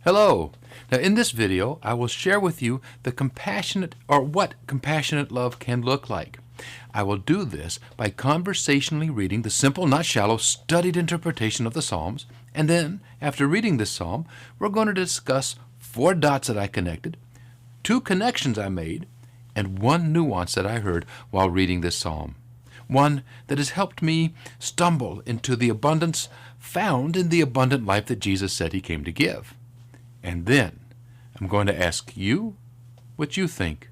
Hello. Now in this video, I will share with you what compassionate love can look like. I will do this by conversationally reading the simple, not shallow, studied interpretation of the Psalms, and then, after reading this psalm, we're going to discuss 4 dots that I connected, 2 connections I made, and 1 nuance that I heard while reading this psalm. One that has helped me stumble into the abundance found in the abundant life that Jesus said He came to give. And then I'm going to ask you what you think.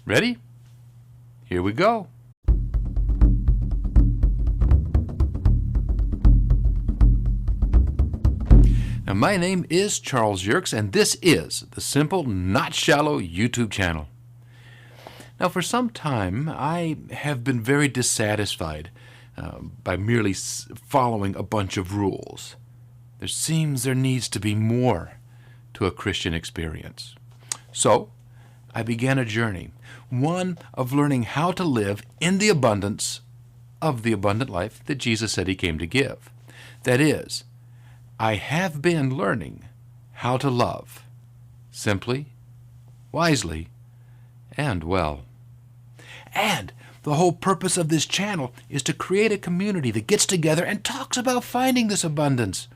Ready? Here we go. Now, my name is Charles Yerkes, and this is the Simple, Not Shallow YouTube channel. Now, for some time, I have been very dissatisfied by merely following a bunch of rules. There needs to be more to a Christian experience. So, I began a journey, one of learning how to live in the abundance of the abundant life that Jesus said He came to give. That is, I have been learning how to love simply, wisely, and well. And the whole purpose of this channel is to create a community that gets together and talks about finding this abundance.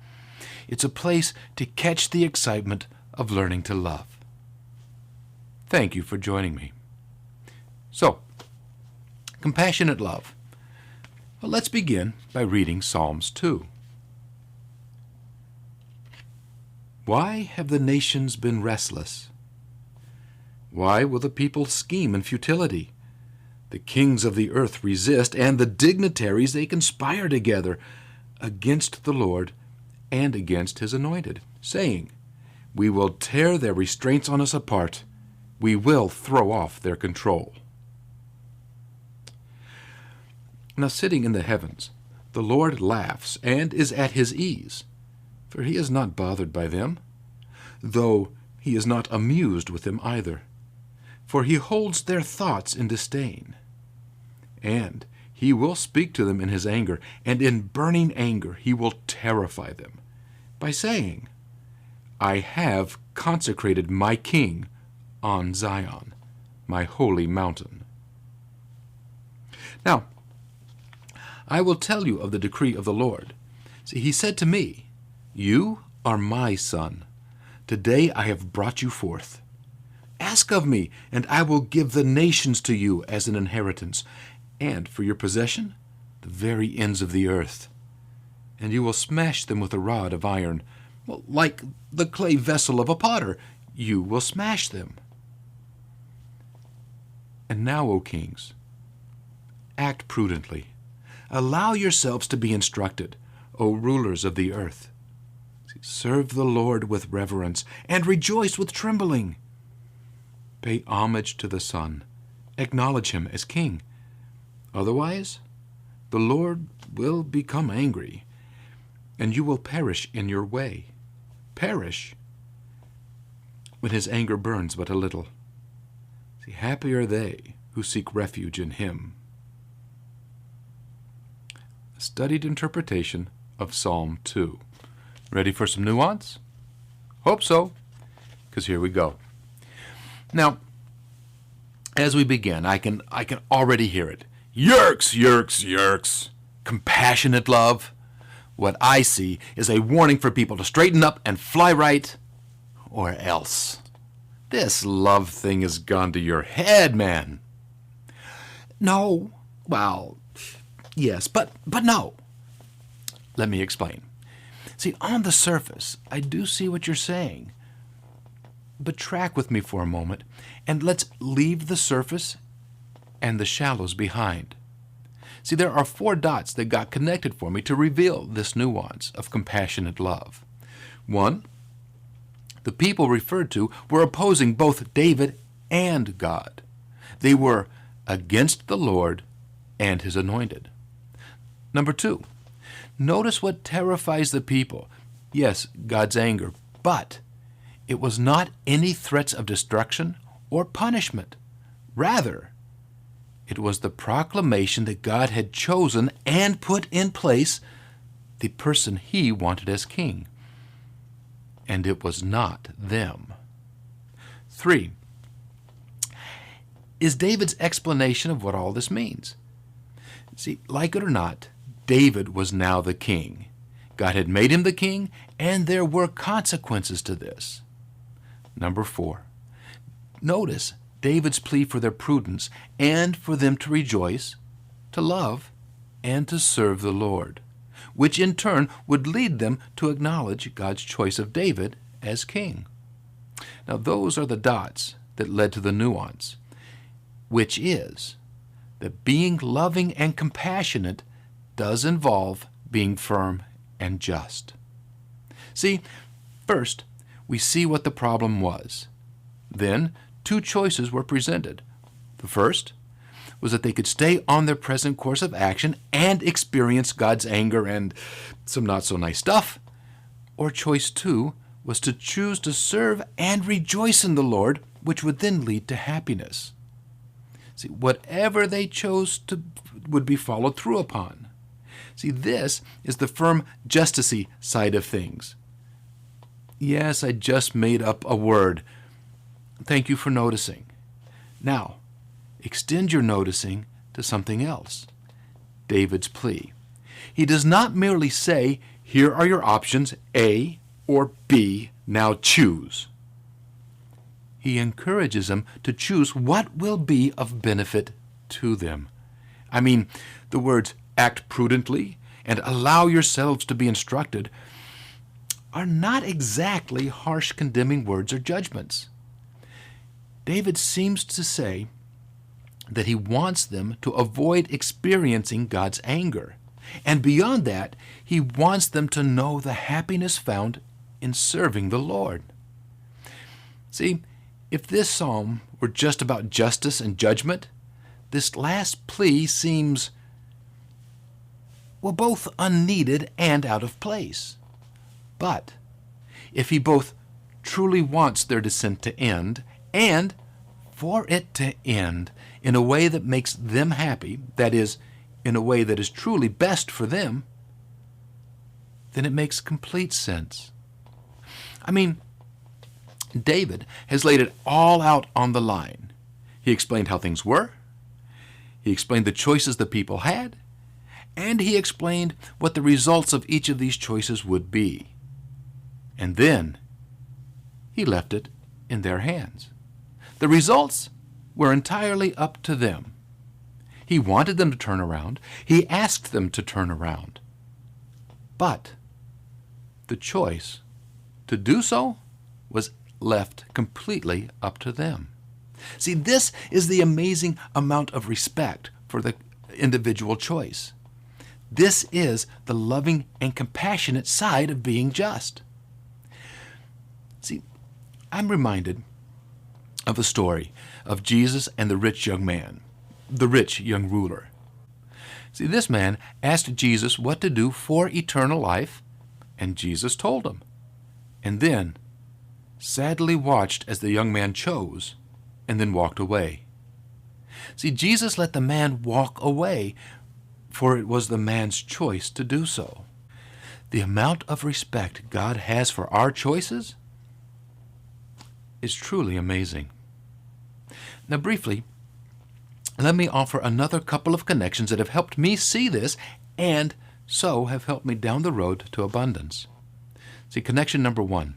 It's a place to catch the excitement of learning to love. Thank you for joining me. So, compassionate love. Well, let's begin by reading Psalms 2. Why have the nations been restless? Why will the people scheme in futility? The kings of the earth resist, and the dignitaries they conspire together against the Lord and against His anointed, saying, "We will tear their restraints on us apart. We will throw off their control." Now, sitting in the heavens, the Lord laughs and is at His ease, for He is not bothered by them, though He is not amused with them either, for He holds their thoughts in disdain. And He will speak to them in His anger, and in burning anger He will terrify them by saying, "I have consecrated my King on Zion, my holy mountain." Now, I will tell you of the decree of the Lord. See, He said to me, "You are my son. Today I have brought you forth. Ask of me, and I will give the nations to you as an inheritance, and for your possession, the very ends of the earth. And you will smash them with a rod of iron. Well, like the clay vessel of a potter, you will smash them. And now, O kings, act prudently. Allow yourselves to be instructed, O rulers of the earth. Serve the Lord with reverence, and rejoice with trembling. Pay homage to the Son. Acknowledge Him as King. Otherwise, the Lord will become angry, and you will perish in your way. Perish when His anger burns but a little. See, happy are they who seek refuge in Him. A studied interpretation of Psalm 2. Ready for some nuance? Hope so, because here we go. Now, as we begin, I can already hear it. Yerkes, Yerkes, Yerkes. Compassionate love. What I see is a warning for people to straighten up and fly right, or else. This love thing has gone to your head, man. No. Well, yes, but no. Let me explain. See, on the surface, I do see what you're saying. But track with me for a moment, and let's leave the surface and the shallows behind. See, there are 4 dots that got connected for me to reveal this nuance of compassionate love. 1, the people referred to were opposing both David and God. They were against the Lord and His anointed. Number 2, notice what terrifies the people. Yes, God's anger, but it was not any threats of destruction or punishment. Rather, it was the proclamation that God had chosen and put in place the person He wanted as king. and it was not them. 3. Is David's explanation of what all this means. See, like it or not, David was now the king. God had made him the king, and there were consequences to this. Number 4. Notice David's plea for their prudence and for them to rejoice, to love, and to serve the Lord, which in turn would lead them to acknowledge God's choice of David as king. Now those are the dots that led to the nuance, which is that being loving and compassionate does involve being firm and just. See, first, we see what the problem was. Then, 2 choices were presented. The first was that they could stay on their present course of action and experience God's anger and some not-so-nice stuff. Or choice 2 was to choose to serve and rejoice in the Lord, which would then lead to happiness. See, whatever they chose to would be followed through upon. See, this is the firm justicey side of things. Yes, I just made up a word. Thank you for noticing. Now, extend your noticing to something else. David's plea. He does not merely say, here are your options, A or B, now choose. He encourages them to choose what will be of benefit to them. I mean, the words act prudently and allow yourselves to be instructed are not exactly harsh condemning words or judgments. David seems to say that he wants them to avoid experiencing God's anger. And beyond that, he wants them to know the happiness found in serving the Lord. See, if this psalm were just about justice and judgment, this last plea seems, well, both unneeded and out of place. But if he both truly wants their descent to end and for it to end in a way that makes them happy, that is, in a way that is truly best for them, then it makes complete sense. I mean, David has laid it all out on the line. He explained how things were, he explained the choices the people had, and he explained what the results of each of these choices would be. And then he left it in their hands. The results were entirely up to them. He wanted them to turn around. He asked them to turn around. But the choice to do so was left completely up to them. See, this is the amazing amount of respect for the individual choice. This is the loving and compassionate side of being just. See, I'm reminded of a story of Jesus and the rich young man, the rich young ruler. See, this man asked Jesus what to do for eternal life, and Jesus told him, and then sadly watched as the young man chose and then walked away. See, Jesus let the man walk away, for it was the man's choice to do so. The amount of respect God has for our choices is truly amazing. Now, briefly, let me offer another couple of connections that have helped me see this and so have helped me down the road to abundance. See, connection number 1.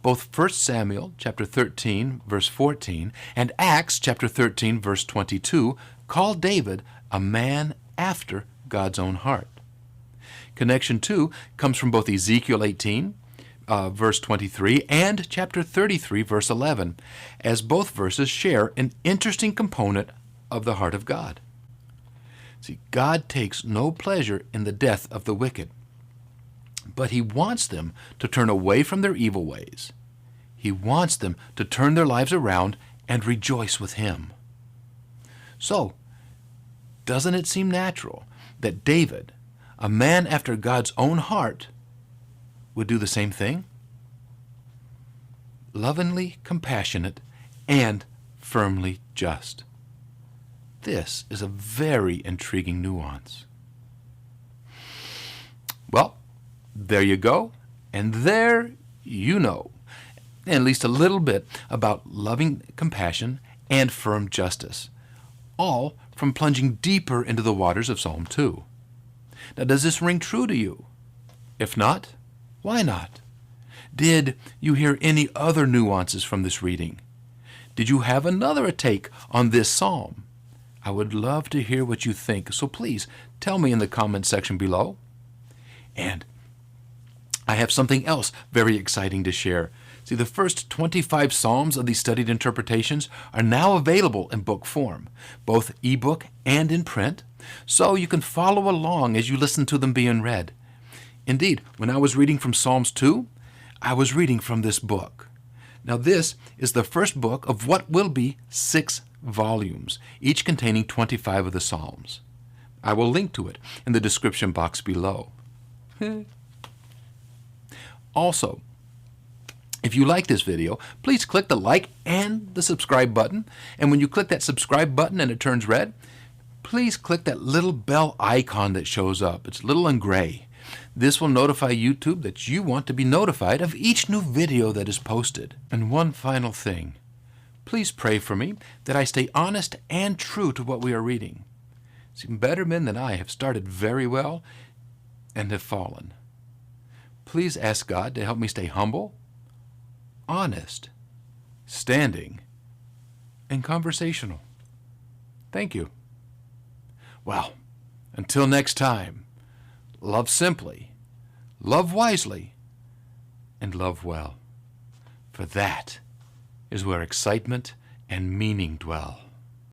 Both 1 Samuel chapter 13, verse 14, and Acts chapter 13, verse 22 call David a man after God's own heart. Connection 2 comes from both Ezekiel 18, verse 23, and chapter 33, verse 11, as both verses share an interesting component of the heart of God. See, God takes no pleasure in the death of the wicked, but he wants them to turn away from their evil ways. He wants them to turn their lives around and rejoice with him. So, doesn't it seem natural that David, a man after God's own heart, would do the same thing? Lovingly compassionate and firmly just. This is a very intriguing nuance. Well, there you go, and there you know at least a little bit about loving compassion and firm justice, all from plunging deeper into the waters of Psalm 2. Now, does this ring true to you? If not, why not? Did you hear any other nuances from this reading? Did you have another take on this psalm? I would love to hear what you think, so please tell me in the comment section below. And I have something else very exciting to share. See, the first 25 psalms of these studied interpretations are now available in book form, both ebook and in print, so you can follow along as you listen to them being read. Indeed, when I was reading from Psalms 2, I was reading from this book. Now, this is the first book of what will be 6 volumes, each containing 25 of the Psalms. I will link to it in the description box below. Also, if you like this video, please click the like and the subscribe button. And when you click that subscribe button and it turns red, please click that little bell icon that shows up. It's little and gray. This will notify YouTube that you want to be notified of each new video that is posted. And one final thing. Please pray for me that I stay honest and true to what we are reading. See, better men than I have started very well and have fallen. Please ask God to help me stay humble, honest, standing, and conversational. Thank you. Well, until next time, love simply, love wisely, and love well. For that is where excitement and meaning dwell.